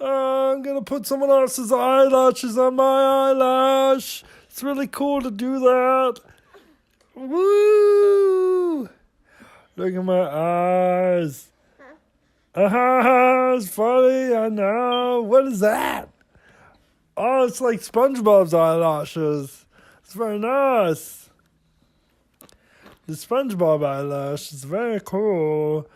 I'm gonna put someone else's eyelashes on my eyelash. It's really cool to do that. Woo! Look at my eyes. It's funny, I know. What is that? Oh, it's like SpongeBob's eyelashes. It's very nice. The SpongeBob eyelash is very cool.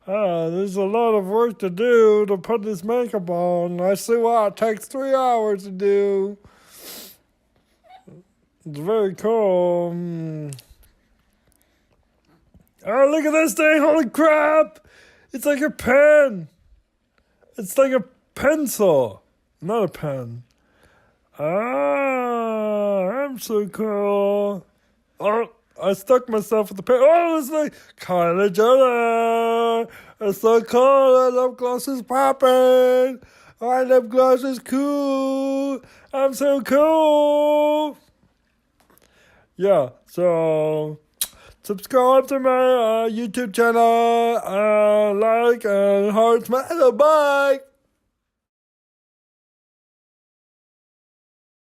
There's a lot of work to do to put this makeup on. I see what it takes 3 hours to do. It's very cool. Oh, look at this thing. Holy crap. It's like a pen. It's like a pencil. Not a pen. I'm so cool. Oh, I stuck myself with the pen. Oh, it's like Kylie Jenner. It's so cool. I love glasses popping. I love glasses cool. I'm so cool. Yeah, so subscribe to my YouTube channel, like and hearts, bye.